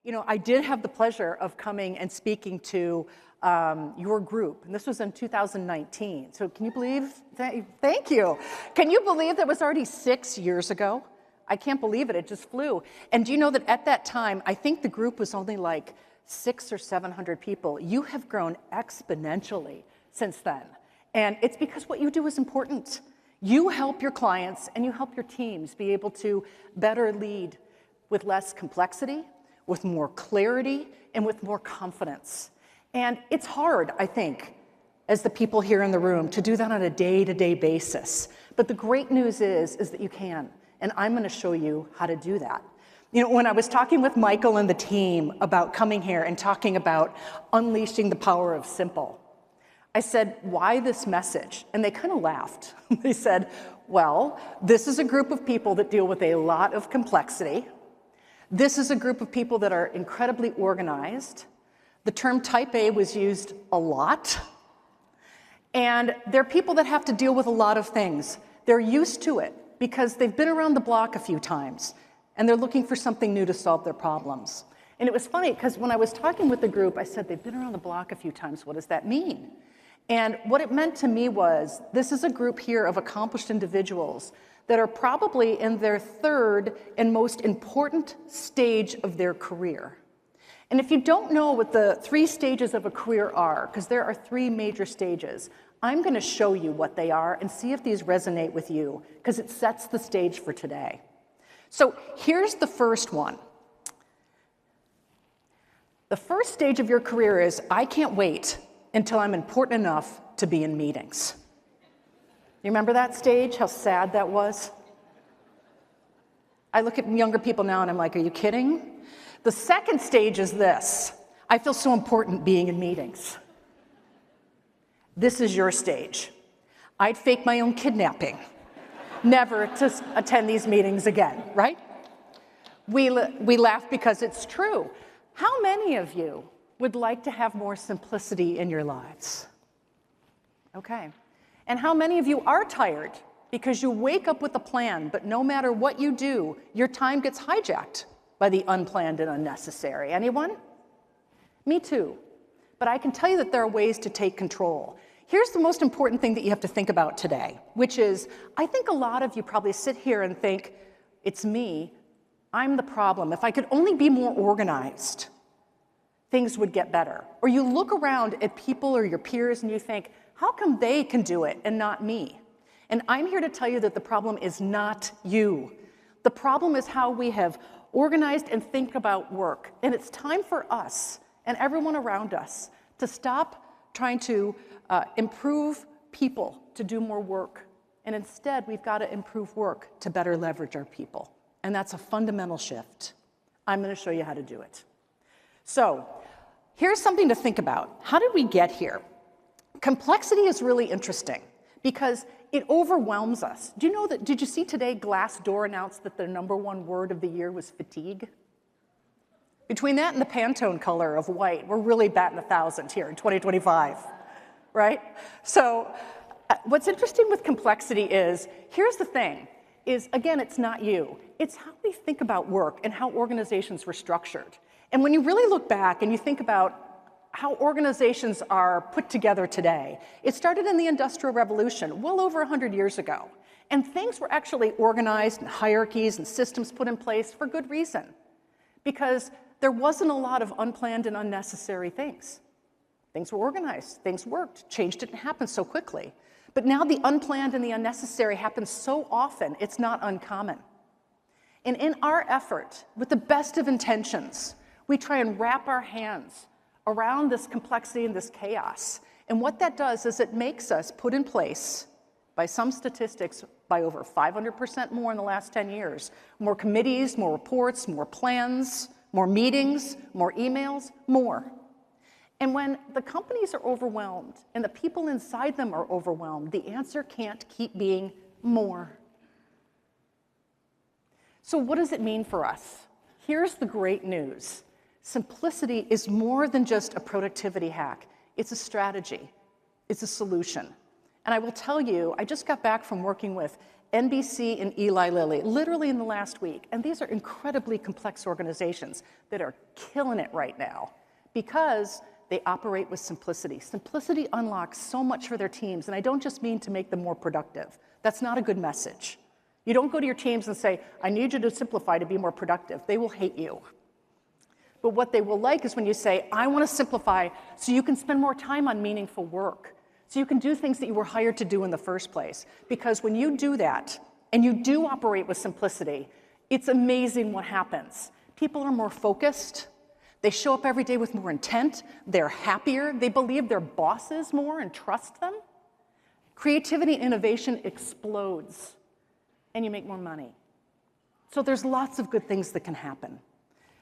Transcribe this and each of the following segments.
You know, I did have the pleasure of coming and speaking to your group, and this was in 2019. So can you believe, thank you. Can you believe that was already 6 years ago? I can't believe it, it just flew. And do you know that at that time, I think the group was only like 600 or 700 people. You have grown exponentially since then. And it's because what you do is important. You help your clients and you help your teams be able to better lead with less complexity, with more clarity, and with more confidence. And it's hard, I think, as the people here in the room, to do that on a day-to-day basis. But the great news is that you can, and I'm gonna show you how to do that. You know, when I was talking with Michael and the team about coming here and talking about unleashing the power of simple, I said, why this message? And they kind of laughed. They said, well, this is a group of people that deal with a lot of complexity. This is a group of people that are incredibly organized. The term type A was used a lot. And they're people that have to deal with a lot of things. They're used to it because they've been around the block a few times and they're looking for something new to solve their problems. And it was funny because when I was talking with the group, I said, they've been around the block a few times. What does that mean? And what it meant to me was, this is a group here of accomplished individuals that are probably in their third and most important stage of their career. And if you don't know what the 3 stages of a career are, because there are 3 major stages, I'm going to show you what they are and see if these resonate with you, because it sets the stage for today. So here's the first one. The first stage of your career is, I can't wait until I'm important enough to be in meetings. You remember that stage, how sad that was? I look at younger people now and I'm like, are you kidding? The second stage is this. I feel so important being in meetings. This is your stage. I'd fake my own kidnapping, never to attend these meetings again, right? We laugh because it's true. How many of you would like to have more simplicity in your lives? Okay. And how many of you are tired because you wake up with a plan, but no matter what you do, your time gets hijacked by the unplanned and unnecessary? Anyone? Me too. But I can tell you that there are ways to take control. Here's the most important thing that you have to think about today, which is, I think a lot of you probably sit here and think, it's me, I'm the problem. If I could only be more organized, things would get better. Or you look around at people or your peers and you think, how come they can do it and not me? And I'm here to tell you that the problem is not you. The problem is how we have organized and think about work. And it's time for us and everyone around us to stop trying to improve people to do more work. And instead, we've got to improve work to better leverage our people. And that's a fundamental shift. I'm going to show you how to do it. So here's something to think about. How did we get here? Complexity is really interesting because it overwhelms us. Do you know that, did you see today Glassdoor announced that their #1 word of the year was fatigue? Between that and the Pantone color of white, we're really batting 1,000 here in 2025, right? So what's interesting with complexity is, here's the thing, is again, it's not you. It's how we think about work and how organizations were structured. And when you really look back and you think about how organizations are put together today, it started in the Industrial Revolution, well over 100 years ago. And things were actually organized and hierarchies and systems put in place for good reason, because there wasn't a lot of unplanned and unnecessary things. Things were organized, things worked, change didn't happen so quickly. But now the unplanned and the unnecessary happen so often, it's not uncommon. And in our effort, with the best of intentions, we try and wrap our hands around this complexity and this chaos. And what that does is it makes us put in place, by some statistics, by over 500% more in the last 10 years, more committees, more reports, more plans, more meetings, more emails, more. And when the companies are overwhelmed and the people inside them are overwhelmed, the answer can't keep being more. So what does it mean for us? Here's the great news. Simplicity is more than just a productivity hack. It's a strategy. It's a solution. And I will tell you, I just got back from working with NBC and Eli Lilly, literally in the last week. And these are incredibly complex organizations that are killing it right now because they operate with simplicity. Simplicity unlocks so much for their teams, and I don't just mean to make them more productive. That's not a good message. You don't go to your teams and say, I need you to simplify to be more productive. They will hate you. But what they will like is when you say, I want to simplify so you can spend more time on meaningful work, so you can do things that you were hired to do in the first place. Because when you do that, and you do operate with simplicity, it's amazing what happens. People are more focused. They show up every day with more intent. They're happier. They believe their bosses more and trust them. Creativity and innovation explodes, and you make more money. So there's lots of good things that can happen.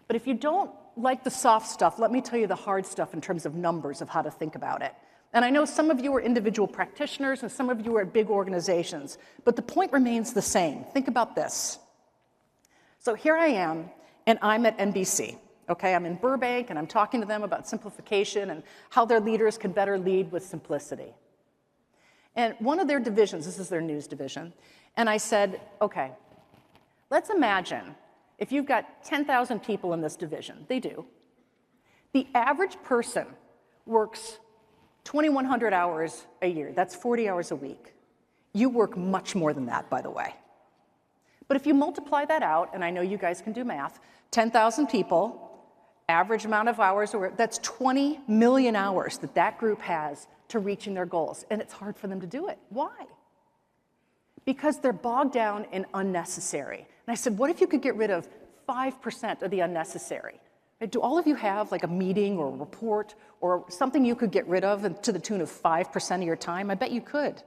But if you don't like the soft stuff, let me tell you the hard stuff in terms of numbers of how to think about it. And I know some of you are individual practitioners and some of you are at big organizations, but the point remains the same. Think about this. So here I am, and I'm at NBC. Okay, I'm in Burbank, and I'm talking to them about simplification and how their leaders can better lead with simplicity. And one of their divisions, this is their news division, and I said, okay, let's imagine if you've got 10,000 people in this division. They do. The average person works 2,100 hours a year. That's 40 hours a week. You work much more than that, by the way. But if you multiply that out, and I know you guys can do math, 10,000 people, average amount of hours, that's 20 million hours that that group has to reaching their goals. And it's hard for them to do it. Why? Because they're bogged down in unnecessary. And I said, what if you could get rid of 5% of the unnecessary? Do all of you have like a meeting or a report or something you could get rid of to the tune of 5% of your time? I bet you could.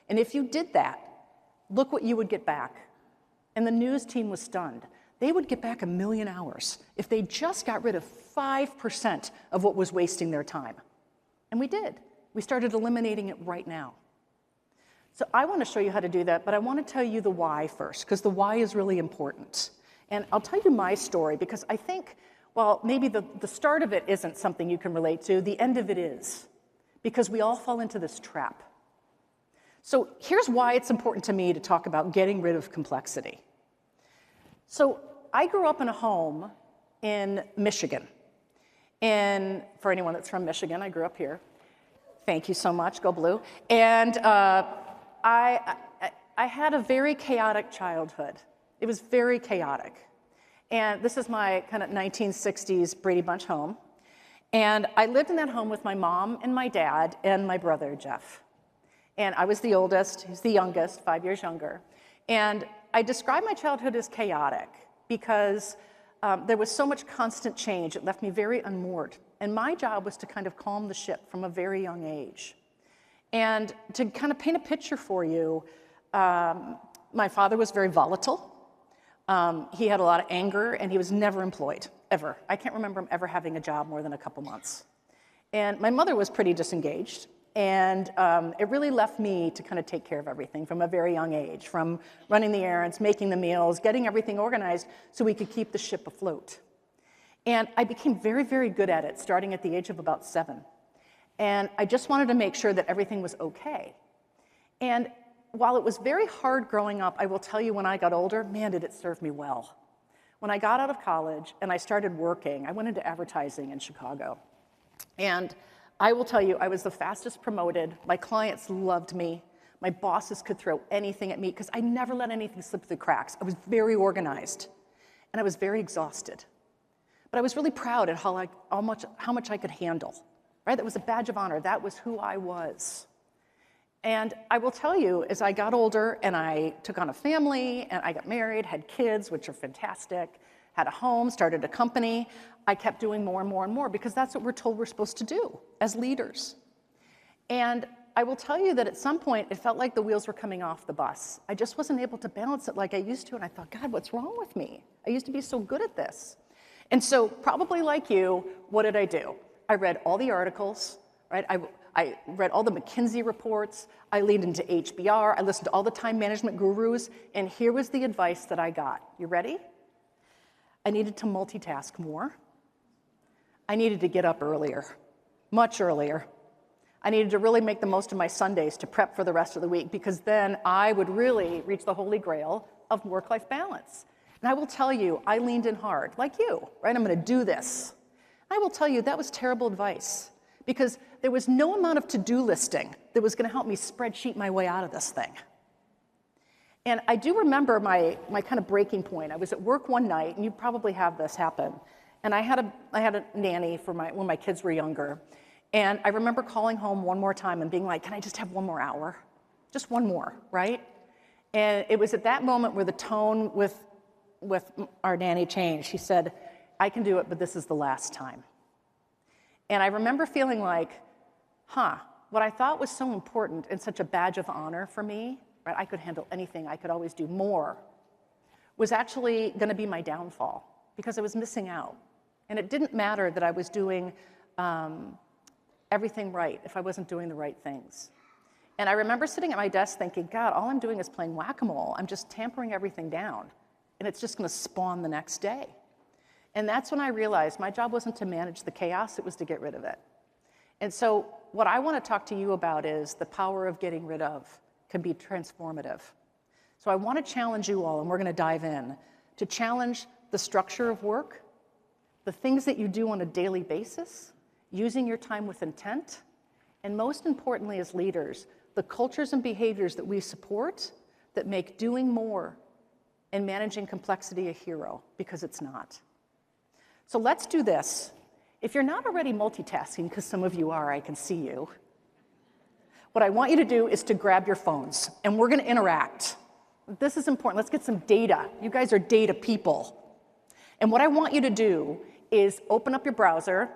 And if you did that, look what you would get back. And the news team was stunned. They would get back 1 million hours if they just got rid of 5% of what was wasting their time. And we did. We started eliminating it right now. So I want to show you how to do that, but I want to tell you the why first, because the why is really important. And I'll tell you my story, because I think, well, maybe the start of it isn't something you can relate to. The end of it is, because we all fall into this trap. So here's why it's important to me to talk about getting rid of complexity. So I grew up in a home in Michigan. And for anyone that's from Michigan, I grew up here. Thank you so much, go blue. And I had a very chaotic childhood. It was very chaotic. And this is my kind of 1960s Brady Bunch home. And I lived in that home with my mom and my dad and my brother, Jeff. And I was the oldest, he's the youngest, 5 years younger. And I describe my childhood as chaotic because there was so much constant change. It left me very unmoored. And my job was to kind of calm the ship from a very young age. And to kind of paint a picture for you, my father was very volatile. He had a lot of anger, and he was never employed, ever. I can't remember him ever having a job more than a couple months. And my mother was pretty disengaged. And it really left me to kind of take care of everything from a very young age, from running the errands, making the meals, getting everything organized so we could keep the ship afloat. And I became very, very good at it, starting at the age of about 7. And I just wanted to make sure that everything was okay. And while it was very hard growing up, I will tell you when I got older, man, did it serve me well. When I got out of college and I started working, I went into advertising in Chicago. And I will tell you, I was the fastest promoted. My clients loved me. My bosses could throw anything at me because I never let anything slip through the cracks. I was very organized, and I was very exhausted. But I was really proud at how much I could handle, right? That was a badge of honor. That was who I was. And I will tell you, as I got older and I took on a family and I got married, had kids, which are fantastic, had a home, started a company, I kept doing more and more and more because that's what we're told we're supposed to do as leaders. And I will tell you that at some point, it felt like the wheels were coming off the bus. I just wasn't able to balance it like I used to, and I thought, God, what's wrong with me? I used to be so good at this. And so probably like you, what did I do? I read all the articles, right? I read all the McKinsey reports. I leaned into HBR. I listened to all the time management gurus. And here was the advice that I got. You ready? I needed to multitask more. I needed to get up earlier, much earlier. I needed to really make the most of my Sundays to prep for the rest of the week, because then I would really reach the holy grail of work-life balance. And I will tell you, I leaned in hard, like you, right? I'm going to do this. I will tell you, that was terrible advice, because there was no amount of to-do listing that was going to help me spreadsheet my way out of this thing. And I do remember my kind of breaking point. I was at work one night, and you probably have this happen. And I had a nanny for when my kids were younger. And I remember calling home one more time and being like, can I just have one more hour? Just one more, right? And it was at that moment where the tone with our nanny changed. She said, I can do it, but this is the last time. And I remember feeling like, what I thought was so important and such a badge of honor for me, right? I could handle anything, I could always do more, was actually going to be my downfall, because I was missing out. And it didn't matter that I was doing everything right if I wasn't doing the right things. And I remember sitting at my desk thinking, God, all I'm doing is playing whack-a-mole. I'm just tampering everything down, and it's just going to spawn the next day. And that's when I realized my job wasn't to manage the chaos, it was to get rid of it. And so what I want to talk to you about is the power of getting rid of can be transformative. So I want to challenge you all, and we're going to dive in, to challenge the structure of work, the things that you do on a daily basis, using your time with intent, and most importantly as leaders, the cultures and behaviors that we support that make doing more and managing complexity a hero, because it's not. So let's do this. If you're not already multitasking, because some of you are, I can see you, what I want you to do is to grab your phones, and we're going to interact. This is important. Let's get some data. You guys are data people. And what I want you to do is open up your browser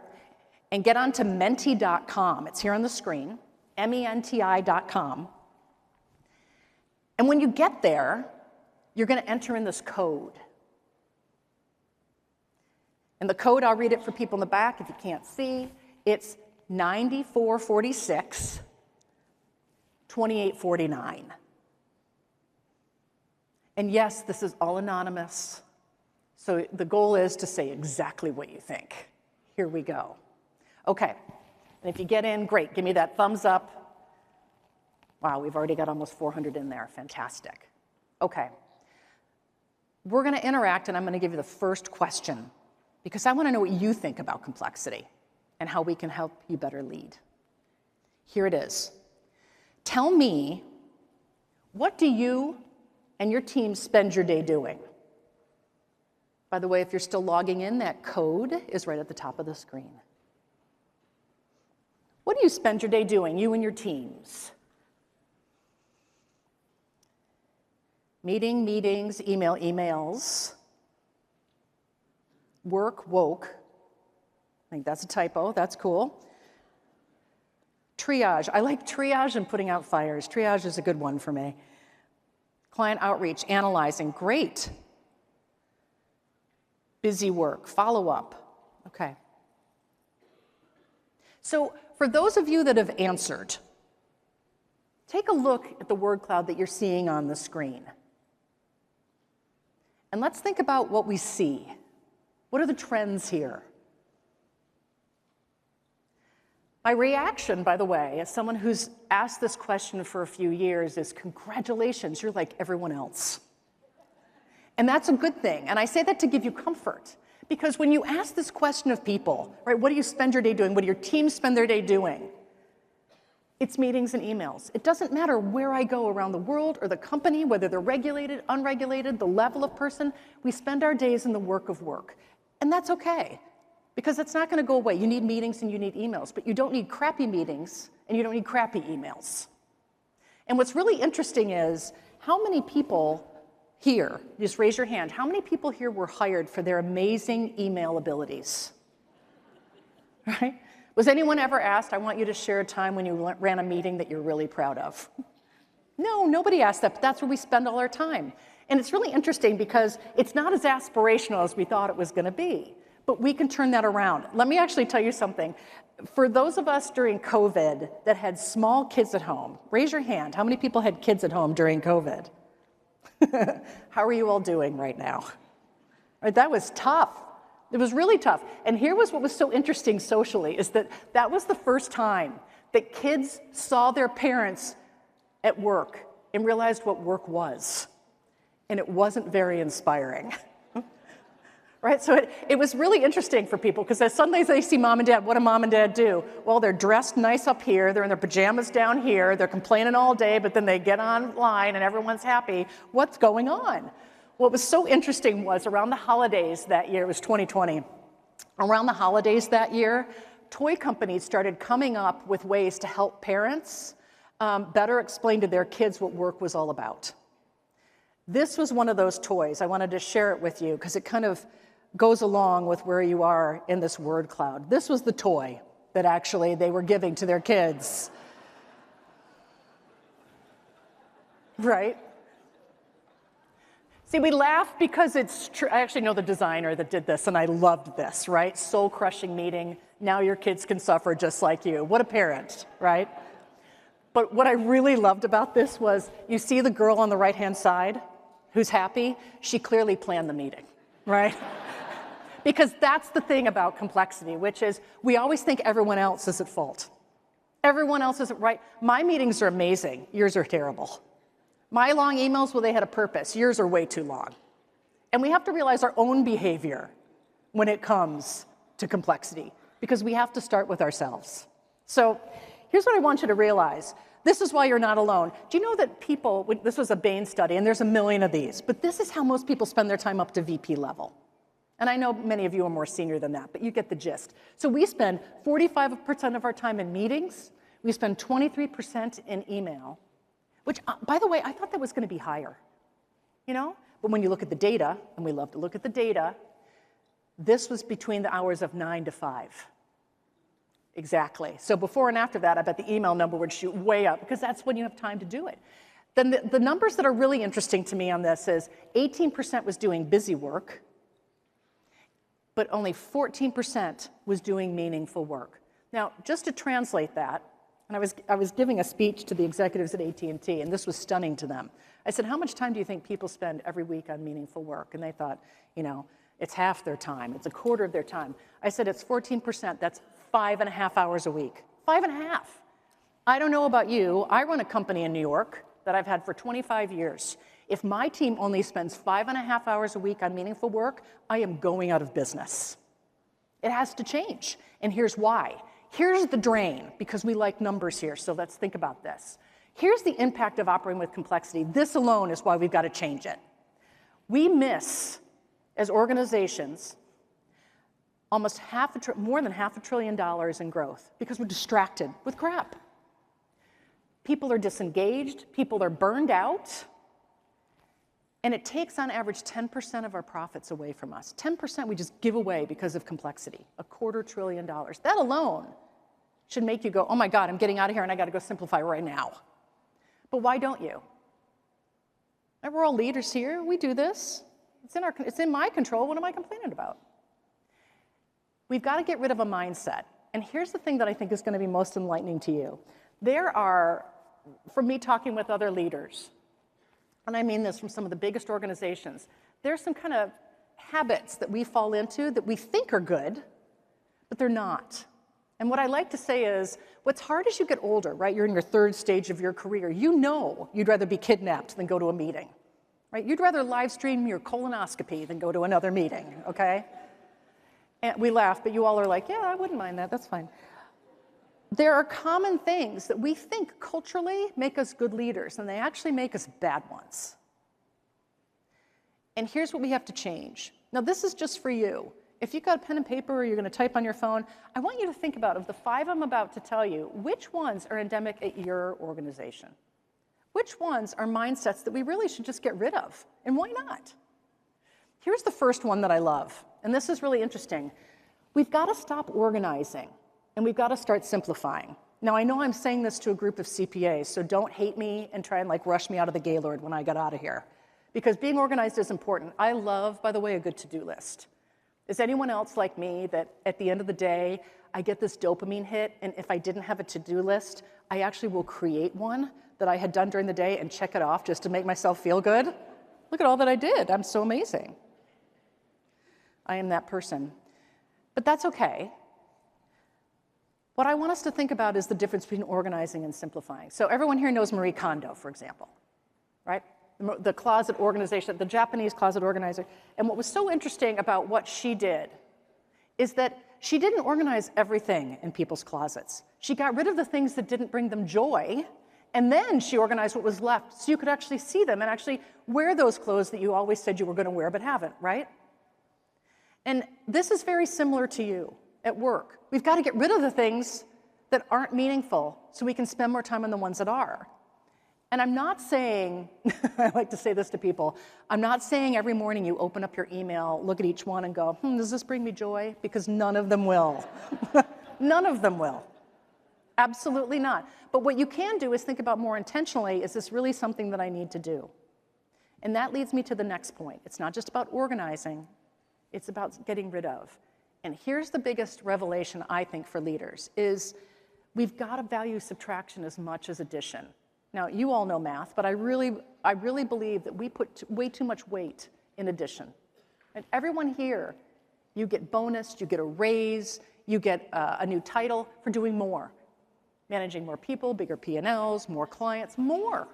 and get onto menti.com. It's here on the screen, menti.com. And when you get there, you're going to enter in this code. And the code, I'll read it for people in the back if you can't see. It's 9446 2849. And yes, this is all anonymous. So the goal is to say exactly what you think. Here we go. Okay, and if you get in, great, give me that thumbs up. Wow, we've already got almost 400 in there, fantastic. Okay, we're gonna interact, and I'm gonna give you the first question, because I wanna know what you think about complexity and how we can help you better lead. Here it is. Tell me, what do you and your team spend your day doing? By the way, if you're still logging in, that code is right at the top of the screen. What do you spend your day doing, you and your teams? Meetings, emails. Work, woke. I think that's a typo, that's cool. Triage, I like triage and putting out fires. Triage is a good one for me. Client outreach, analyzing, great. Busy work, follow up, okay. So for those of you that have answered, take a look at the word cloud that you're seeing on the screen. And let's think about what we see. What are the trends here? My reaction, by the way, as someone who's asked this question for a few years, is congratulations, you're like everyone else. And that's a good thing. And I say that to give you comfort. Because when you ask this question of people, right, what do you spend your day doing? What do your teams spend their day doing? It's meetings and emails. It doesn't matter where I go around the world or the company, whether they're regulated, unregulated, the level of person, we spend our days in the work of work. And that's okay, because it's not going to go away. You need meetings and you need emails, but you don't need crappy meetings and you don't need crappy emails. And what's really interesting is how many people here, just raise your hand, how many people here were hired for their amazing email abilities? Right? Was anyone ever asked, I want you to share a time when you ran a meeting that you're really proud of? No, nobody asked that, but that's where we spend all our time. And it's really interesting because it's not as aspirational as we thought it was going to be, but we can turn that around. Let me actually tell you something. For those of us during COVID that had small kids at home, raise your hand. How many people had kids at home during COVID? How are you all doing right now? Right, that was tough. It was really tough. And here was what was so interesting socially, is that that was the first time that kids saw their parents at work and realized what work was. And it wasn't very inspiring. Right? So it was really interesting for people because suddenly they see mom and dad. What do mom and dad do? Well, they're dressed nice up here. They're in their pajamas down here. They're complaining all day, but then they get online and everyone's happy. What's going on? What was so interesting was around the holidays that year, it was 2020, around the holidays that year, toy companies started coming up with ways to help parents better explain to their kids what work was all about. This was one of those toys. I wanted to share it with you because it kind of goes along with where you are in this word cloud. This was the toy that actually they were giving to their kids. Right? See, we laugh because it's true. I actually know the designer that did this, and I loved this, right? Soul-crushing meeting. Now your kids can suffer just like you. What a parent, right? But what I really loved about this was, you see the girl on the right-hand side who's happy? She clearly planned the meeting, right? Because that's the thing about complexity, which is we always think everyone else is at fault. Everyone else isn't right. My meetings are amazing. Yours are terrible. My long emails, well, they had a purpose. Yours are way too long. And we have to realize our own behavior when it comes to complexity, because we have to start with ourselves. So here's what I want you to realize. This is why you're not alone. Do you know that people, this was a Bain study, and there's a million of these, but this is how most people spend their time up to VP level. And I know many of you are more senior than that, but you get the gist. So we spend 45% of our time in meetings. We spend 23% in email, which, by the way, I thought that was going to be higher, you know? But when you look at the data, and we love to look at the data, this was between the hours of 9 to 5. Exactly. So before and after that, I bet the email number would shoot way up because that's when you have time to do it. Then the numbers that are really interesting to me on this is 18% was doing busy work, but only 14% was doing meaningful work. Now, just to translate that, and I was giving a speech to the executives at AT&T, and this was stunning to them. I said, how much time do you think people spend every week on meaningful work? And they thought, you know, it's half their time, it's a quarter of their time. I said, it's 14%, that's 5.5 hours a week. 5.5. I don't know about you, I run a company in New York that I've had for 25 years. If my team only spends 5.5 hours a week on meaningful work, I am going out of business. It has to change, and here's why. Here's the drain, because we like numbers here, so let's think about this. Here's the impact of operating with complexity. This alone is why we've got to change it. We miss, as organizations, almost more than $500 billion in growth because we're distracted with crap. People are disengaged, people are burned out, and it takes on average 10% of our profits away from us. 10% we just give away because of complexity, $250 billion. That alone should make you go, oh my God, I'm getting out of here and I gotta go simplify right now. But why don't you? And we're all leaders here, we do this. It's in my control, what am I complaining about? We've got to get rid of a mindset. And here's the thing that I think is going to be most enlightening to you. There are, from me talking with other leaders, and I mean this from some of the biggest organizations, there's some kind of habits that we fall into that we think are good, but they're not. And what I like to say is, what's hard as you get older, right? You're in your third stage of your career. You know you'd rather be kidnapped than go to a meeting, right? You'd rather live stream your colonoscopy than go to another meeting, okay? And we laugh, but you all are like, yeah, I wouldn't mind that, that's fine. There are common things that we think culturally make us good leaders, and they actually make us bad ones. And here's what we have to change. Now, this is just for you. If you've got a pen and paper or you're going to type on your phone, I want you to think about, of the 5 I'm about to tell you, which ones are endemic at your organization? Which ones are mindsets that we really should just get rid of? And why not? Here's the first one that I love, and this is really interesting. We've got to stop organizing. And we've got to start simplifying. Now, I know I'm saying this to a group of CPAs, so don't hate me and try and rush me out of the Gaylord when I get out of here. Because being organized is important. I love, by the way, a good to-do list. Is anyone else like me that at the end of the day, I get this dopamine hit, and if I didn't have a to-do list, I actually will create one that I had done during the day and check it off just to make myself feel good? Look at all that I did. I'm so amazing. I am that person. But that's okay. What I want us to think about is the difference between organizing and simplifying. So everyone here knows Marie Kondo, for example, right? The closet organization, the Japanese closet organizer. And what was so interesting about what she did is that she didn't organize everything in people's closets. She got rid of the things that didn't bring them joy, and then she organized what was left so you could actually see them and actually wear those clothes that you always said you were going to wear but haven't, right? And this is very similar to you at work. We've got to get rid of the things that aren't meaningful so we can spend more time on the ones that are. And I'm not saying, I like to say this to people, I'm not saying every morning you open up your email, look at each one and go, does this bring me joy? Because none of them will. None of them will. Absolutely not. But what you can do is think about more intentionally, is this really something that I need to do? And that leads me to the next point. It's not just about organizing, it's about getting rid of. And here's the biggest revelation, I think, for leaders, is we've got to value subtraction as much as addition. Now, you all know math, but I really believe that we put way too much weight in addition. And everyone here, you get bonus, you get a raise, you get a new title for doing more. Managing more people, bigger P&Ls, more clients, more.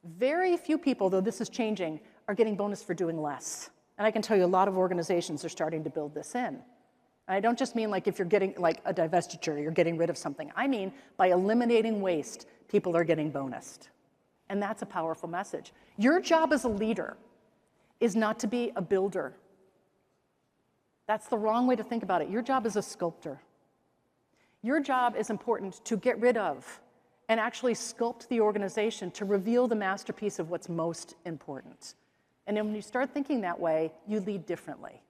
Very few people, though this is changing, are getting bonus for doing less. And I can tell you a lot of organizations are starting to build this in. And I don't just mean like if you're getting like a divestiture, you're getting rid of something. I mean by eliminating waste, people are getting bonused. And that's a powerful message. Your job as a leader is not to be a builder. That's the wrong way to think about it. Your job is a sculptor. Your job is important to get rid of and actually sculpt the organization to reveal the masterpiece of what's most important. And then when you start thinking that way, you lead differently.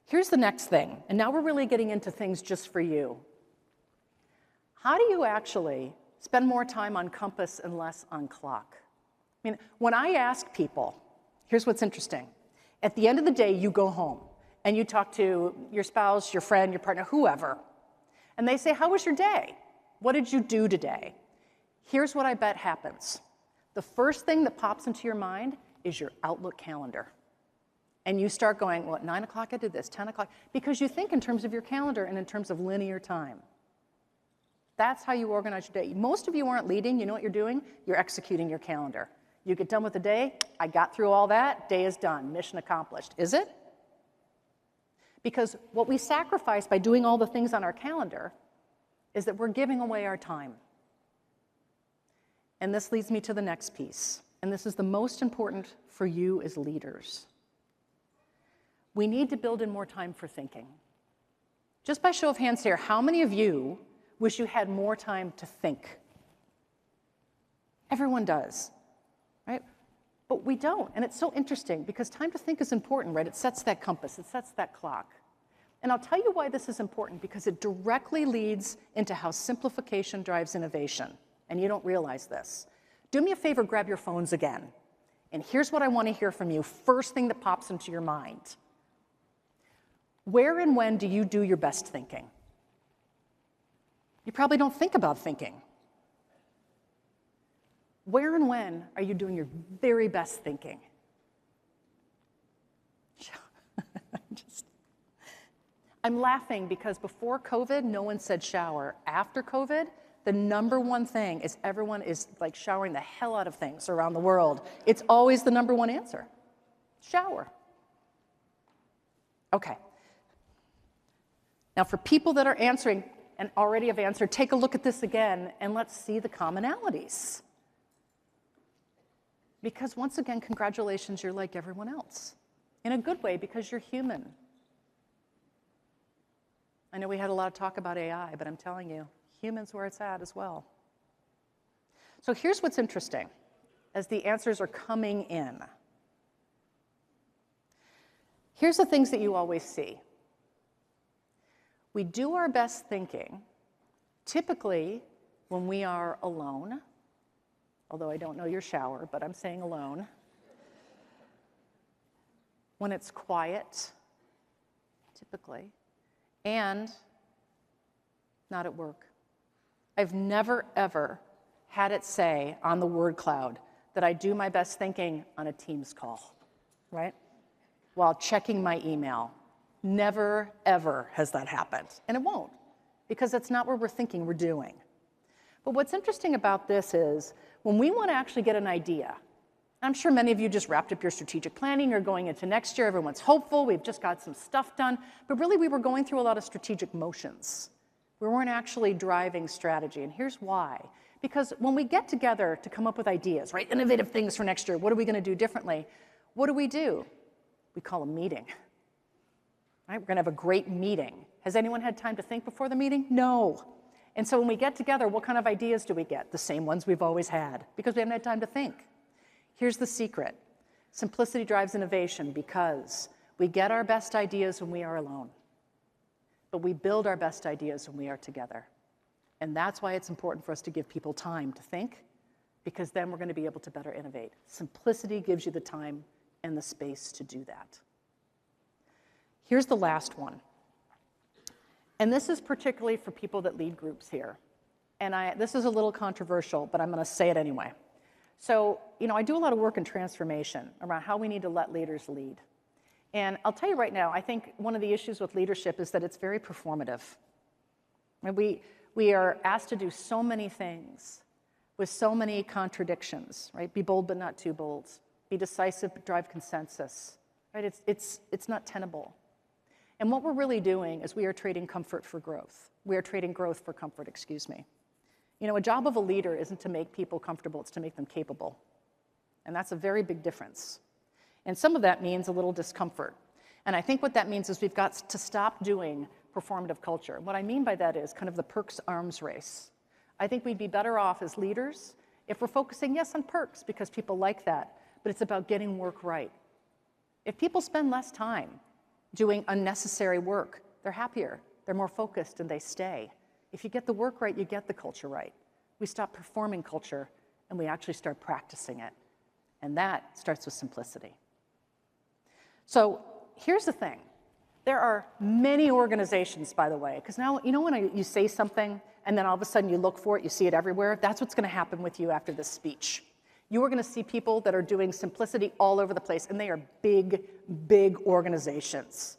Here's the next thing, and now we're really getting into things just for you. How do you actually spend more time on compass and less on clock? I mean, when I ask people, here's what's interesting. At the end of the day, you go home and you talk to your spouse, your friend, your partner, whoever, and they say, how was your day? What did you do today? Here's what I bet happens. The first thing that pops into your mind is your Outlook calendar. And you start going, well, at 9 o'clock I did this, 10 o'clock, because you think in terms of your calendar and in terms of linear time. That's how you organize your day. Most of you aren't leading. You know what you're doing? You're executing your calendar. You get done with the day. I got through all that. Day is done. Mission accomplished. Is it? Because what we sacrifice by doing all the things on our calendar is that we're giving away our time. And this leads me to the next piece. And this is the most important for you as leaders. We need to build in more time for thinking. Just by show of hands here, how many of you wish you had more time to think? Everyone does, right? But we don't, and it's so interesting because time to think is important, right? It sets that compass, it sets that clock. And I'll tell you why this is important, because it directly leads into how simplification drives innovation, and you don't realize this. Do me a favor, grab your phones again. And here's what I want to hear from you, first thing that pops into your mind. Where and when do you do your best thinking? You probably don't think about thinking. Where and when are you doing your very best thinking? I'm laughing because before COVID, no one said shower. After COVID, the number one thing is everyone is like showering the hell out of things around the world. It's always the number one answer. Shower. Okay. Now for people that are answering and already have answered, take a look at this again and let's see the commonalities. Because once again, congratulations, you're like everyone else. In a good way, because you're human. I know we had a lot of talk about AI, but I'm telling you, humans where it's at as well. So here's what's interesting as the answers are coming in. Here's the things that you always see. We do our best thinking, typically when we are alone, although I don't know your shower, but I'm saying alone. When it's quiet, typically, and not at work. I've never, ever had it say on the word cloud that I do my best thinking on a Teams call, right? While checking my email, Never, ever has that happened. And it won't, because that's not what we're thinking we're doing. But what's interesting about this is when we want to actually get an idea, I'm sure many of you just wrapped up your strategic planning, you're going into next year, everyone's hopeful, we've just got some stuff done, but really we were going through a lot of strategic motions. We weren't actually driving strategy, and here's why. Because when we get together to come up with ideas, right, innovative things for next year, what are we going to do differently? What do? We call a meeting. Right, we're going to have a great meeting. Has anyone had time to think before the meeting? No. And so when we get together, what kind of ideas do we get? The same ones we've always had, because we haven't had time to think. Here's the secret. Simplicity drives innovation because we get our best ideas when we are alone, but we build our best ideas when we are together. And that's why it's important for us to give people time to think, because then we're going to be able to better innovate. Simplicity gives you the time and the space to do that. Here's the last one. And this is particularly for people that lead groups here. And this is a little controversial, but I'm going to say it anyway. So, I do a lot of work in transformation around how we need to let leaders lead. And I'll tell you right now, I think one of the issues with leadership is that it's very performative. And we are asked to do so many things with so many contradictions, right? Be bold but not too bold. Be decisive but drive consensus, right? It's not tenable. And what we're really doing is we are trading comfort for growth. We are trading growth for comfort, excuse me. A job of a leader isn't to make people comfortable, it's to make them capable. And that's a very big difference. And some of that means a little discomfort. And I think what that means is we've got to stop doing performative culture. What I mean by that is kind of the perks arms race. I think we'd be better off as leaders if we're focusing, yes, on perks, because people like that, but it's about getting work right. If people spend less time doing unnecessary work, they're happier, they're more focused, and they stay. If you get the work right, you get the culture right. We stop performing culture, and we actually start practicing it. And that starts with simplicity. So here's the thing. There are many organizations, by the way, because now, when you say something, and then all of a sudden you look for it, you see it everywhere, that's what's going to happen with you after this speech. You are going to see people that are doing simplicity all over the place, and they are big, big organizations.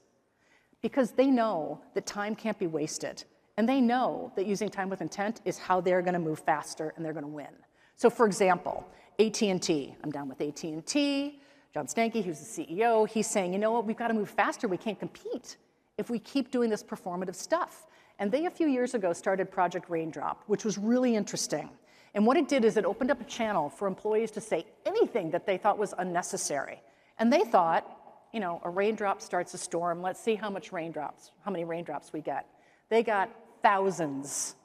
Because they know that time can't be wasted. And they know that using time with intent is how they're going to move faster and they're going to win. So for example, AT&T. I'm down with AT&T. John Stankey, who's the CEO, he's saying, you know what, we've got to move faster. We can't compete if we keep doing this performative stuff. And they, a few years ago, started Project Raindrop, which was really interesting. And what it did is it opened up a channel for employees to say anything that they thought was unnecessary. And they thought, a raindrop starts a storm. Let's see how many raindrops we get. They got thousands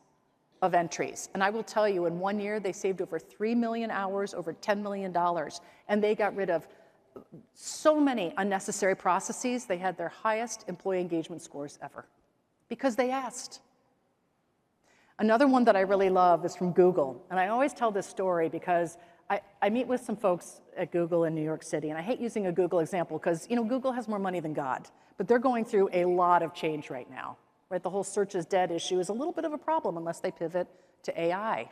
of entries. And I will tell you, in 1 year, they saved over 3 million hours, over $10 million. And they got rid of so many unnecessary processes. They had their highest employee engagement scores ever because they asked. Another one that I really love is from Google. And I always tell this story because I meet with some folks at Google in New York City. And I hate using a Google example because, Google has more money than God. But they're going through a lot of change right now. Right, the whole search is dead issue is a little bit of a problem unless they pivot to AI.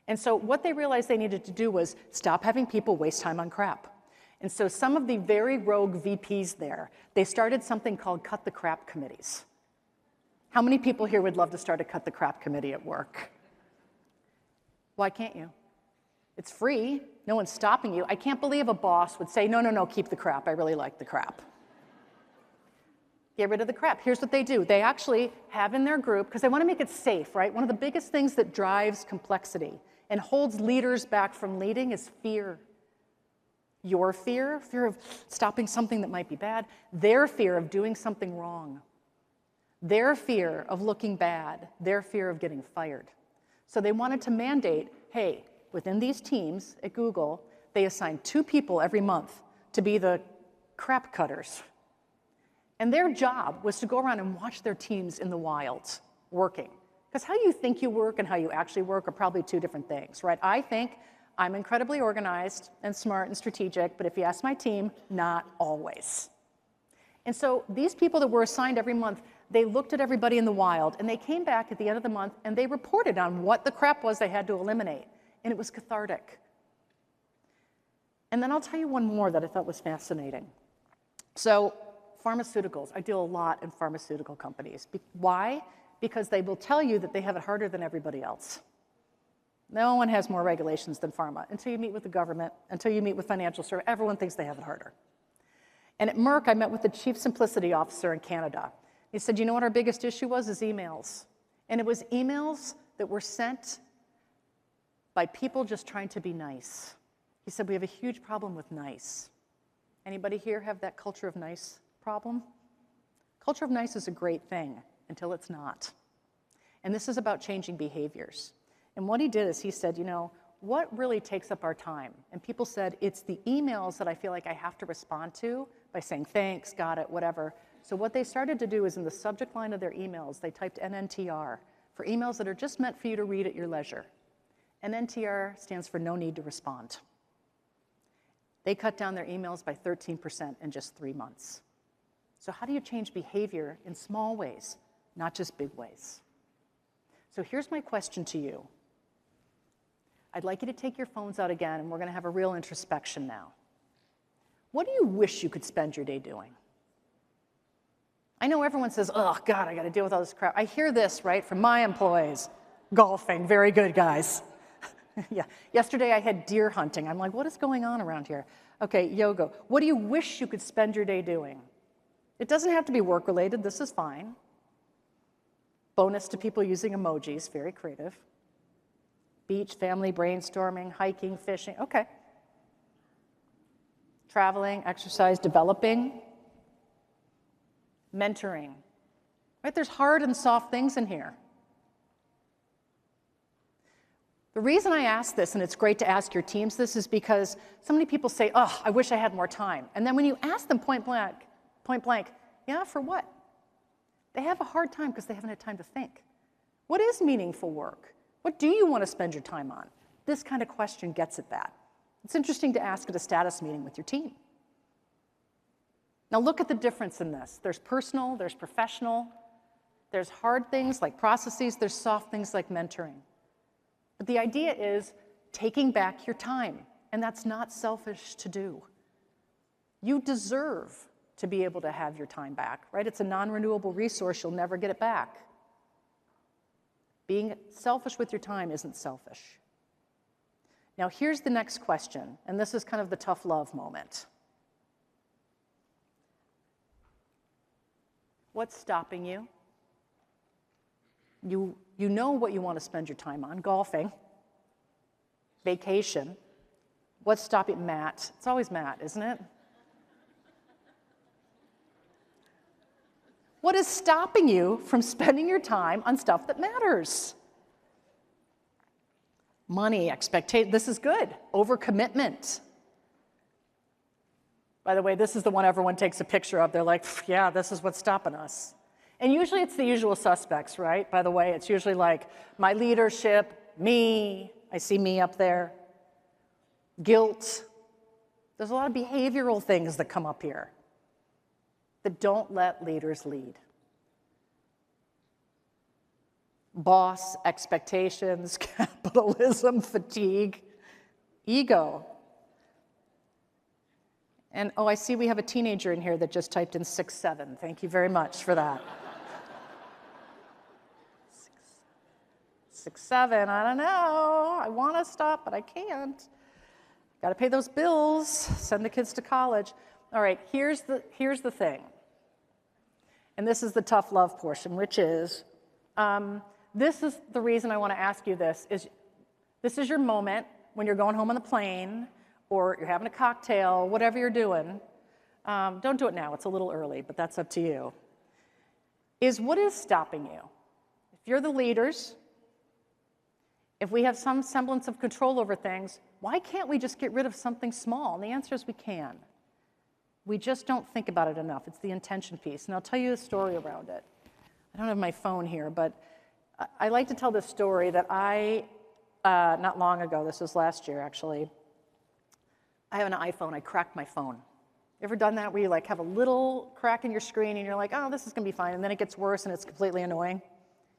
And so what they realized they needed to do was stop having people waste time on crap. And so some of the very rogue VPs there, they started something called Cut the Crap committees. How many people here would love to start a Cut the Crap committee at work? Why can't you? It's free. No one's stopping you. I can't believe a boss would say, no, keep the crap. I really like the crap. Get rid of the crap. Here's what they do. They actually have in their group, because they want to make it safe, right? One of the biggest things that drives complexity and holds leaders back from leading is fear. Your fear of stopping something that might be bad, their fear of doing something wrong, their fear of looking bad, their fear of getting fired. So they wanted to mandate, hey, within these teams at Google, they assign 2 people every month to be the crap cutters. And their job was to go around and watch their teams in the wild working. Because how you think you work and how you actually work are probably 2 different things, right? I think I'm incredibly organized and smart and strategic, but if you ask my team, not always. And so these people that were assigned every month, they looked at everybody in the wild, and they came back at the end of the month, and they reported on what the crap was they had to eliminate. And it was cathartic. And then I'll tell you one more that I thought was fascinating. So Pharmaceuticals. I deal a lot in pharmaceutical companies. Why? Because they will tell you that they have it harder than everybody else. No one has more regulations than pharma. Until you meet with the government, until you meet with financial services, everyone thinks they have it harder. And at Merck, I met with the chief simplicity officer in Canada. He said, you know what our biggest issue was? Is emails. And it was emails that were sent by people just trying to be nice. He said, we have a huge problem with nice. Anybody here have that culture of nice problem? Culture of nice is a great thing until it's not. And this is about changing behaviors. And what he did is he said, you know, what really takes up our time? And people said, it's the emails that I feel like I have to respond to by saying thanks, got it, whatever. So what they started to do is in the subject line of their emails, they typed NNTR for emails that are just meant for you to read at your leisure. NNTR stands for no need to respond. They cut down their emails by 13% in just 3 months. So how do you change behavior in small ways, not just big ways? So here's my question to you. I'd like you to take your phones out again, and we're going to have a real introspection now. What do you wish you could spend your day doing? I know everyone says, oh, God, I got to deal with all this crap. I hear this, right, from my employees. Golfing, very good, guys. Yeah. Yesterday I had deer hunting. I'm like, what is going on around here? Okay, yoga. What do you wish you could spend your day doing? It doesn't have to be work-related. This is fine. Bonus to people using emojis, very creative. Beach, family, brainstorming, hiking, fishing, okay. Traveling, exercise, developing. Mentoring, right? There's hard and soft things in here. The reason I ask this, and it's great to ask your teams this, is because so many people say, oh, I wish I had more time. And then when you ask them point blank, yeah, for what? They have a hard time because they haven't had time to think. What is meaningful work? What do you want to spend your time on? This kind of question gets at that. It's interesting to ask at a status meeting with your team. Now look at the difference in this. There's personal, there's professional, there's hard things like processes, there's soft things like mentoring. But the idea is taking back your time, and that's not selfish to do. You deserve to be able to have your time back, right? It's a non-renewable resource, you'll never get it back. Being selfish with your time isn't selfish. Now here's the next question, and this is kind of the tough love moment. What's stopping you? You know what you want to spend your time on, golfing, vacation. What's stopping Matt? It's always Matt, isn't it? What is stopping you from spending your time on stuff that matters? Money, expectation, this is good. Overcommitment. By the way, this is the one everyone takes a picture of. They're like, yeah, this is what's stopping us. And usually it's the usual suspects, right? By the way, it's usually like my leadership, me, I see me up there. Guilt. There's a lot of behavioral things that come up here that don't let leaders lead. Boss, expectations, capitalism, fatigue, ego. And oh, I see we have a teenager in here that just typed in 6'7". Thank you very much for that. 6'7", I don't know. I want to stop, but I can't. Got to pay those bills, send the kids to college. All right, here's the thing. And this is the tough love portion, which is, this is the reason I want to ask you this is your moment when you're going home on the plane, or you're having a cocktail, whatever you're doing. Don't do it now, it's a little early, but that's up to you. Is what is stopping you? If you're the leaders, if we have some semblance of control over things, why can't we just get rid of something small? And the answer is we can. We just don't think about it enough. It's the intention piece. And I'll tell you a story around it. I don't have my phone here, but I like to tell this story that not long ago, this was last year actually, I have an iPhone, I cracked my phone. You ever done that where you like have a little crack in your screen and you're like, oh, this is gonna be fine, and then it gets worse and it's completely annoying?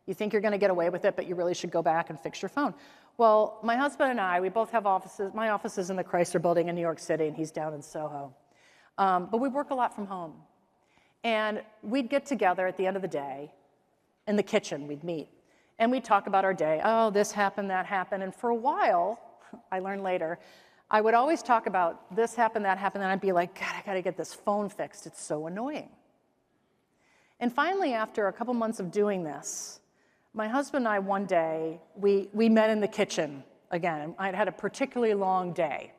You think you're gonna get away with it, but you really should go back and fix your phone. Well, my husband and I, we both have offices. My office is in the Chrysler Building in New York City and he's down in Soho. But we work a lot from home. And we'd get together at the end of the day, in the kitchen, we'd meet. And we'd talk about our day. Oh, this happened, that happened. And for a while, I learned later, I would always talk about this happened, that happened, and I'd be like, God, I gotta get this phone fixed. It's so annoying. And finally, after a couple months of doing this, my husband and I one day, we met in the kitchen again. I'd had a particularly long day.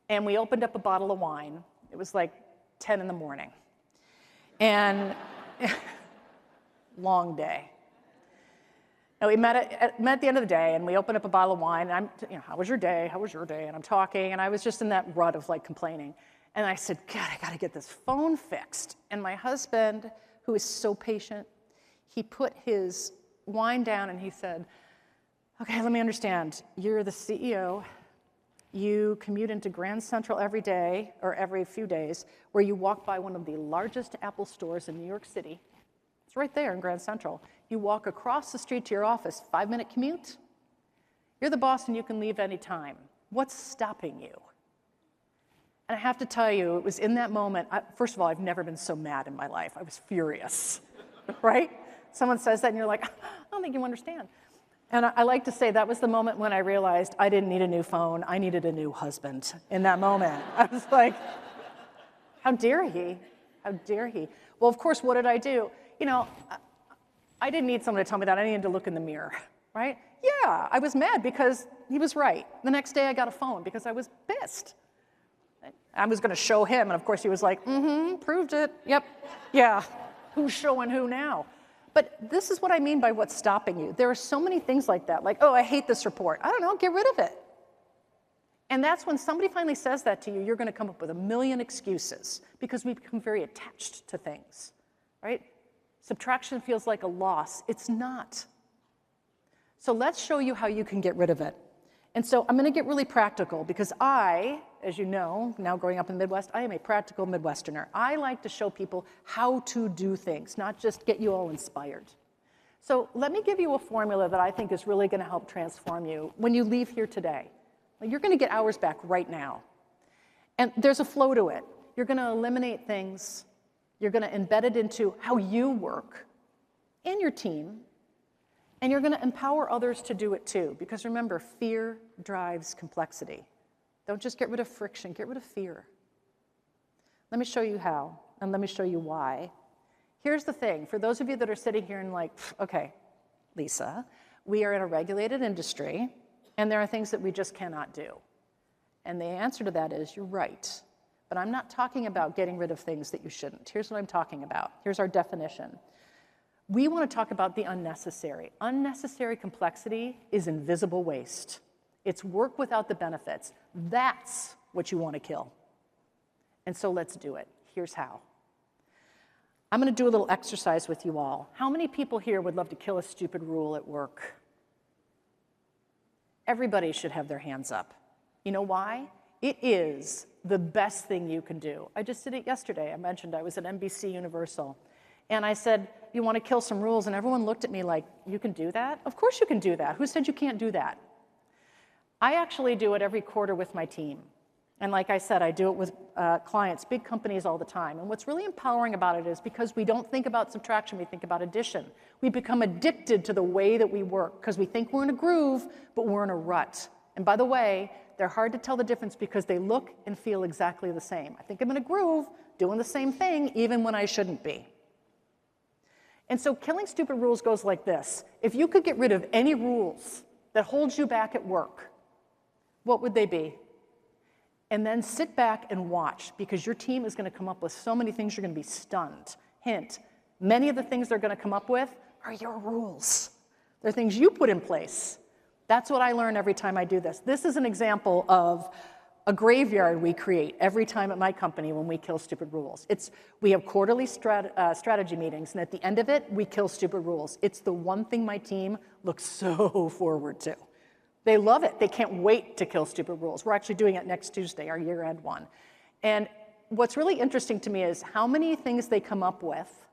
And we opened up a bottle of wine. It was like 10 in the morning. And long day. And we met at the end of the day, and we opened up a bottle of wine, and I'm, how was your day? How was your day? And I'm talking, and I was just in that rut of like complaining. And I said, God, I gotta get this phone fixed. And my husband, who is so patient, he put his wine down and he said, okay, let me understand. You're the CEO. You commute into Grand Central every day, or every few days, where you walk by one of the largest Apple stores in New York City. It's right there in Grand Central. You walk across the street to your office, 5-minute commute. You're the boss and you can leave any time. What's stopping you? And I have to tell you, it was in that moment, first of all, I've never been so mad in my life. I was furious, right? Someone says that and you're like, I don't think you understand. And I like to say that was the moment when I realized I didn't need a new phone, I needed a new husband in that moment. I was like, how dare he? How dare he? Well, of course, what did I do? I didn't need someone to tell me that. I needed to look in the mirror, right? Yeah, I was mad because he was right. The next day I got a phone because I was pissed. I was going to show him, and of course he was like, proved it. Yep, yeah, who's showing who now? But this is what I mean by what's stopping you. There are so many things like that, like, oh, I hate this report. I don't know, get rid of it. And that's when somebody finally says that to you, you're going to come up with a million excuses because we become very attached to things, right? Subtraction feels like a loss. It's not. So let's show you how you can get rid of it. And so I'm going to get really practical because I, as you know, now growing up in the Midwest, I am a practical Midwesterner. I like to show people how to do things, not just get you all inspired. So let me give you a formula that I think is really going to help transform you when you leave here today. You're going to get hours back right now. And there's a flow to it. You're going to eliminate things. You're going to embed it into how you work and your team. And you're going to empower others to do it too. Because remember, fear drives complexity. Don't just get rid of friction, get rid of fear. Let me show you how, and let me show you why. Here's the thing. For those of you that are sitting here and like, okay, Lisa, we are in a regulated industry, and there are things that we just cannot do. And the answer to that is, you're right. But I'm not talking about getting rid of things that you shouldn't. Here's what I'm talking about. Here's our definition. We want to talk about the unnecessary. Unnecessary complexity is invisible waste. It's work without the benefits. That's what you want to kill. And so let's do it. Here's how. I'm going to do a little exercise with you all. How many people here would love to kill a stupid rule at work? Everybody should have their hands up. You know why? It is the best thing you can do. I just did it yesterday. I mentioned I was at NBC Universal. And I said, you want to kill some rules? And everyone looked at me like, you can do that? Of course you can do that. Who said you can't do that? I actually do it every quarter with my team. And like I said, I do it with clients, big companies all the time. And what's really empowering about it is because we don't think about subtraction, we think about addition. We become addicted to the way that we work because we think we're in a groove, but we're in a rut. And by the way, they're hard to tell the difference because they look and feel exactly the same. I think I'm in a groove, doing the same thing, even when I shouldn't be. And so killing stupid rules goes like this. If you could get rid of any rules that hold you back at work, what would they be? And then sit back and watch, because your team is going to come up with so many things you're going to be stunned. Hint, many of the things they're going to come up with are your rules. They're things you put in place. That's what I learn every time I do this. This is an example of a graveyard we create every time at my company when we kill stupid rules. We have quarterly strategy meetings, and at the end of it, we kill stupid rules. It's the one thing my team looks so forward to. They love it. They can't wait to kill stupid rules. We're actually doing it next Tuesday, our year-end one. And what's really interesting to me is how many things they come up with,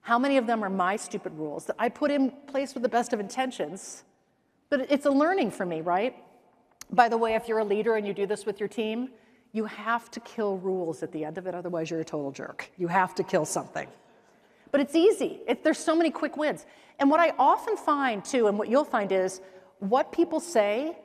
how many of them are my stupid rules that I put in place with the best of intentions, but it's a learning for me, right? By the way, if you're a leader and you do this with your team, You have to kill rules at the end of it, otherwise you're a total jerk. You have to kill something. But it's easy. There's so many quick wins. And what I often find too, and what you'll find is, what people say,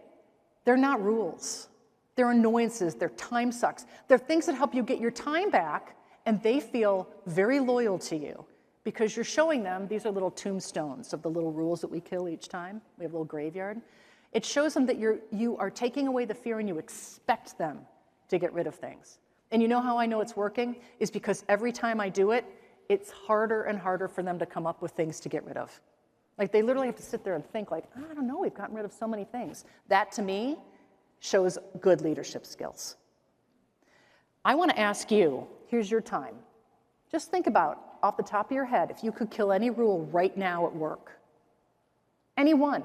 they're not rules. They're annoyances, they're time sucks. They're things that help you get your time back, and they feel very loyal to you because you're showing them, these are little tombstones of the little rules that we kill each time. We have a little graveyard. It shows them that you are taking away the fear and you expect them to get rid of things. And you know how I know it's working? Is because every time I do it, it's harder and harder for them to come up with things to get rid of. Like they literally have to sit there and think like, I don't know, we've gotten rid of so many things. That to me shows good leadership skills. I want to ask you, here's your time. Just think about, off the top of your head, if you could kill any rule right now at work, any one,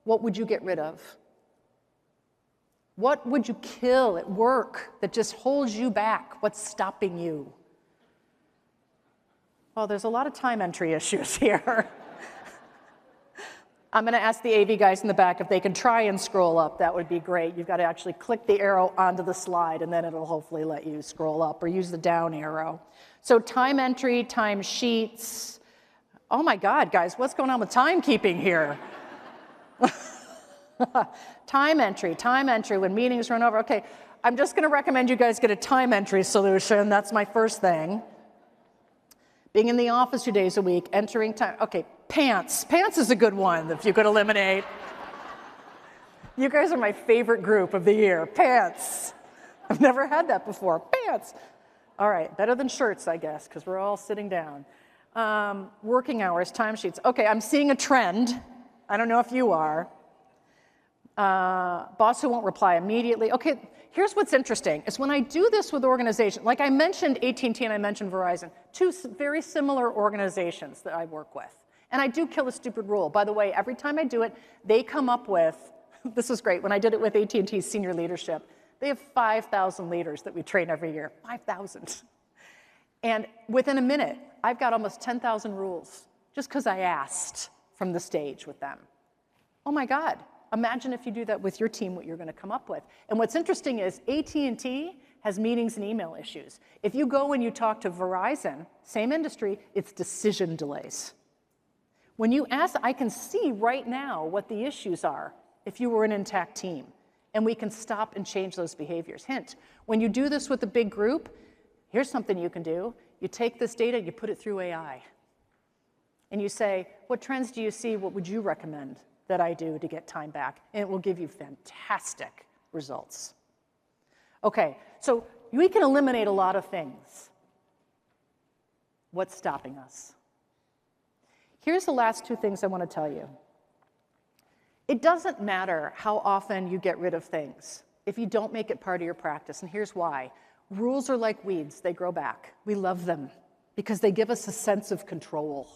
what would you get rid of? What would you kill at work that just holds you back? What's stopping you? Well, there's a lot of time entry issues here. I'm going to ask the AV guys in the back if they can try and scroll up. That would be great. You've got to actually click the arrow onto the slide, and then it'll hopefully let you scroll up, or use the down arrow. So time entry, time sheets. Oh my God, guys, what's going on with timekeeping here? Time entry, when meetings run over. Okay, I'm just going to recommend you guys get a time entry solution. That's my first thing. Being in the office 2 days a week, entering time. Okay, pants. Pants is a good one if you could eliminate. You guys are my favorite group of the year. Pants. I've never had that before. Pants. All right, better than shirts, I guess, because we're all sitting down. Working hours, timesheets. Okay, I'm seeing a trend. I don't know if you are. Boss who won't reply immediately. Okay, here's what's interesting, is when I do this with organizations, like I mentioned AT&T and I mentioned Verizon, two very similar organizations that I work with. And I do kill a stupid rule. By the way, every time I do it, they come up with, this is great, when I did it with AT&T's senior leadership, they have 5,000 leaders that we train every year, 5,000. And within a minute, I've got almost 10,000 rules, just because I asked from the stage with them. Oh my God. Imagine if you do that with your team, what you're going to come up with. And what's interesting is AT&T has meetings and email issues. If you go and you talk to Verizon, same industry, it's decision delays. When you ask, I can see right now what the issues are if you were an intact team, and we can stop and change those behaviors. Hint, when you do this with a big group, here's something you can do. You take this data, you put it through AI, and you say, what trends do you see? What would you recommend that I do to get time back? And it will give you fantastic results. Okay, so we can eliminate a lot of things. What's stopping us? Here's the last two things I want to tell you. It doesn't matter how often you get rid of things if you don't make it part of your practice, and here's why. Rules are like weeds, they grow back. We love them because they give us a sense of control.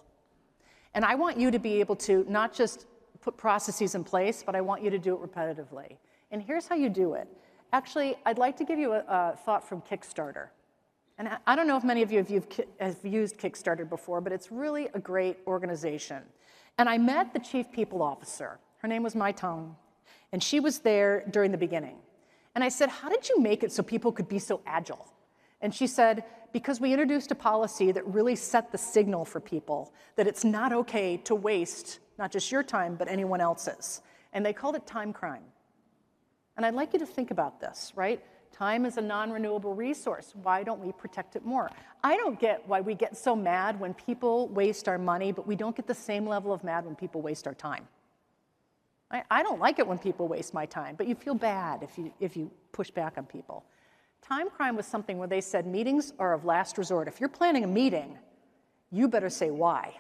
And I want you to be able to not just put processes in place, but I want you to do it repetitively. And here's how you do it. Actually, I'd like to give you a thought from Kickstarter. And I don't know if many of you have used Kickstarter before, but it's really a great organization. And I met the chief people officer. Her name was Mai Tong, and she was there during the beginning. And I said, how did you make it so people could be so agile? And she said, because we introduced a policy that really set the signal for people that it's not okay to waste not just your time, but anyone else's. And they called it time crime. And I'd like you to think about this, right? Time is a non-renewable resource. Why don't we protect it more? I don't get why we get so mad when people waste our money, but we don't get the same level of mad when people waste our time. I don't like it when people waste my time, but you feel bad if you push back on people. Time crime was something where they said meetings are of last resort. If you're planning a meeting, you better say why.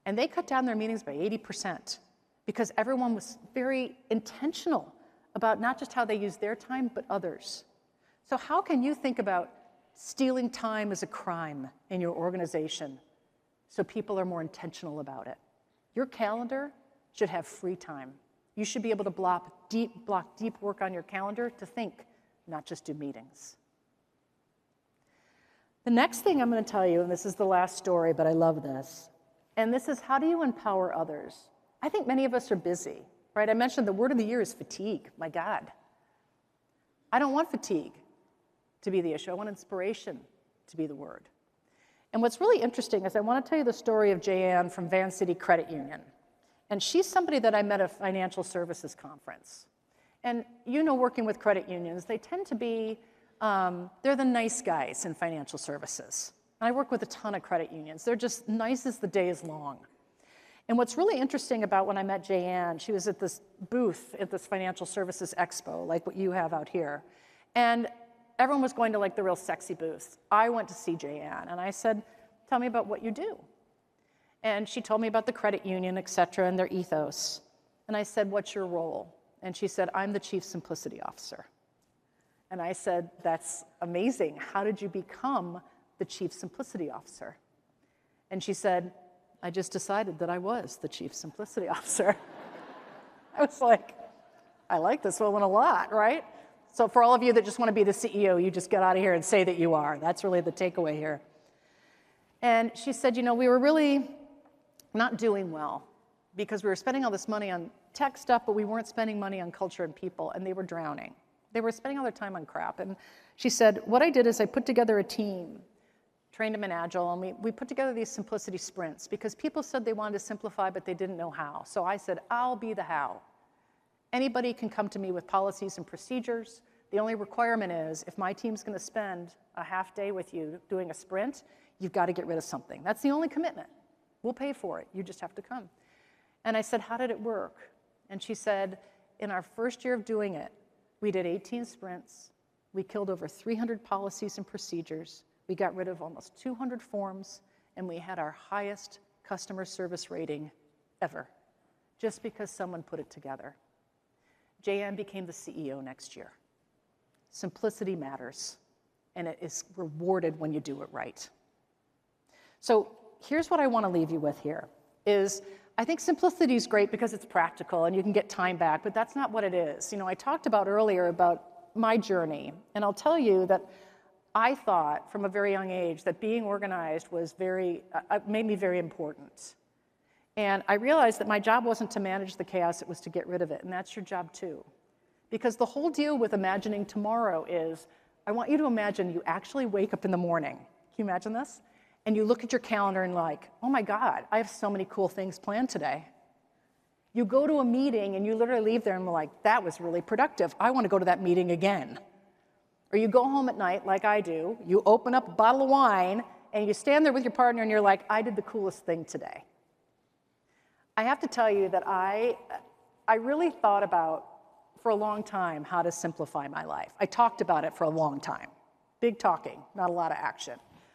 And they cut down their meetings by 80% because everyone was very intentional about not just how they use their time, but others. So how can you think about stealing time as a crime in your organization so people are more intentional about it? Your calendar should have free time. You should be able to block deep work on your calendar to think, not just do meetings. The next thing I'm going to tell you, and this is the last story, but I love this, and this is how do you empower others? I think many of us are busy, right? I mentioned the word of the year is fatigue. My God. I don't want fatigue to be the issue. I want inspiration to be the word. And what's really interesting is I want to tell you the story of Jayanne from Van City Credit Union. And she's somebody that I met at a financial services conference. And you know, working with credit unions, they tend to be, they're the nice guys in financial services. And I work with a ton of credit unions. They're just nice as the day is long. And what's really interesting about when I met Jayanne, she was at this booth at this financial services expo, like what you have out here. And everyone was going to like the real sexy booths. I went to see Jayanne, and I said, tell me about what you do. And she told me about the credit union, et cetera, and their ethos. And I said, what's your role? And she said, I'm the Chief Simplicity Officer. And I said, that's amazing. How did you become the Chief Simplicity Officer? And she said, I just decided that I was the Chief Simplicity Officer. I was like, I like this woman a lot, right? So for all of you that just want to be the CEO, you just get out of here and say that you are. That's really the takeaway here. And she said, you know, we were really not doing well because we were spending all this money on tech stuff, but we weren't spending money on culture and people, and they were drowning. They were spending all their time on crap. And she said, what I did is I put together a team, trained them in Agile, and we put together these simplicity sprints because people said they wanted to simplify, but they didn't know how. So I said, I'll be the how. Anybody can come to me with policies and procedures. The only requirement is if my team's going to spend a half day with you doing a sprint, you've got to get rid of something. That's the only commitment. We'll pay for it. You just have to come. And I said, how did it work? And she said, in our first year of doing it, we did 18 sprints. We killed over 300 policies and procedures. We got rid of almost 200 forms, and we had our highest customer service rating ever, just because someone put it together. Jayanne became the CEO next year. Simplicity matters, and it is rewarded when you do it right. So here's what I want to leave you with here, is I think simplicity is great because it's practical and you can get time back, but that's not what it is. You know, I talked about earlier about my journey, and I'll tell you that I thought from a very young age that being organized was made me very important. And I realized that my job wasn't to manage the chaos, it was to get rid of it, and that's your job too. Because the whole deal with imagining tomorrow is, I want you to imagine you actually wake up in the morning. Can you imagine this? And you look at your calendar and like, oh my God, I have so many cool things planned today. You go to a meeting and you literally leave there and we're like, that was really productive. I want to go to that meeting again. Or you go home at night like I do, you open up a bottle of wine and you stand there with your partner and you're like, I did the coolest thing today. I have to tell you that I really thought about for a long time how to simplify my life. I talked about it for a long time. Big talking, not a lot of action.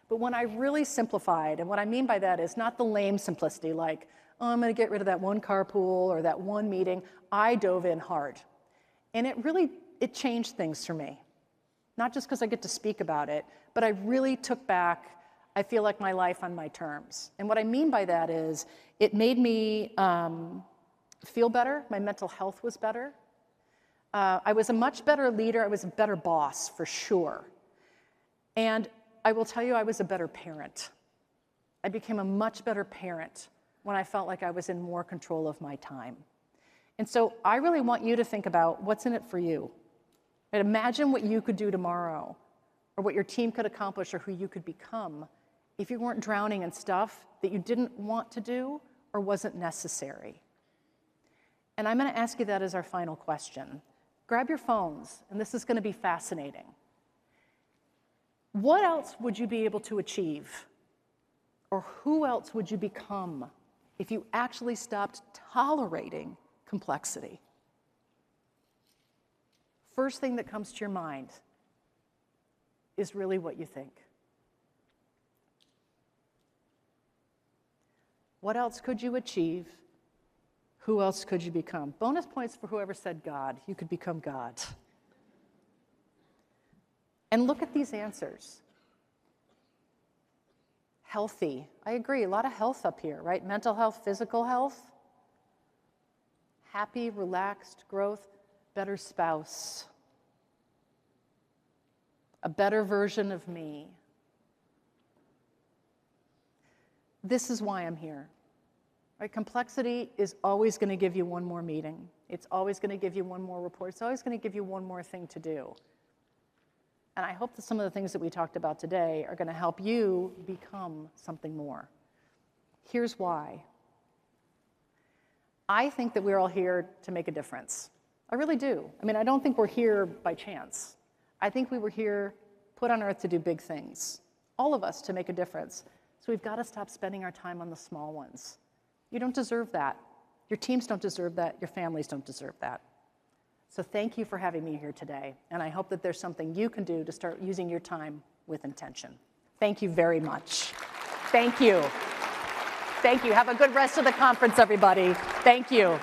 But when I really simplified, and what I mean by that is not the lame simplicity like, oh, I'm going to get rid of that one carpool or that one meeting. I dove in hard. And it changed things for me. Not just because I get to speak about it, but I really took back, I feel like, my life on my terms. And what I mean by that is it made me feel better. My mental health was better. I was a much better leader. I was a better boss, for sure. And I will tell you, I was a better parent. I became a much better parent when I felt like I was in more control of my time. And so I really want you to think about what's in it for you. And imagine what you could do tomorrow, or what your team could accomplish, or who you could become if you weren't drowning in stuff that you didn't want to do or wasn't necessary. And I'm going to ask you that as our final question. Grab your phones, and this is going to be fascinating. What else would you be able to achieve? Or who else would you become if you actually stopped tolerating complexity? First thing that comes to your mind is really what you think. What else could you achieve? Who else could you become? Bonus points for whoever said God. You could become God. And look at these answers. Healthy. I agree, a lot of health up here, right? Mental health, physical health. Happy, relaxed, growth, better spouse. A better version of me. This is why I'm here. Right? Complexity is always going to give you one more meeting. It's always going to give you one more report. It's always going to give you one more thing to do. And I hope that some of the things that we talked about today are going to help you become something more. Here's why. I think that we're all here to make a difference. I really do. I mean, I don't think we're here by chance. I think we were here, put on earth to do big things. All of us to make a difference. So we've got to stop spending our time on the small ones. You don't deserve that. Your teams don't deserve that. Your families don't deserve that. So thank you for having me here today. And I hope that there's something you can do to start using your time with intention. Thank you very much. Thank you. Thank you. Have a good rest of the conference, everybody. Thank you.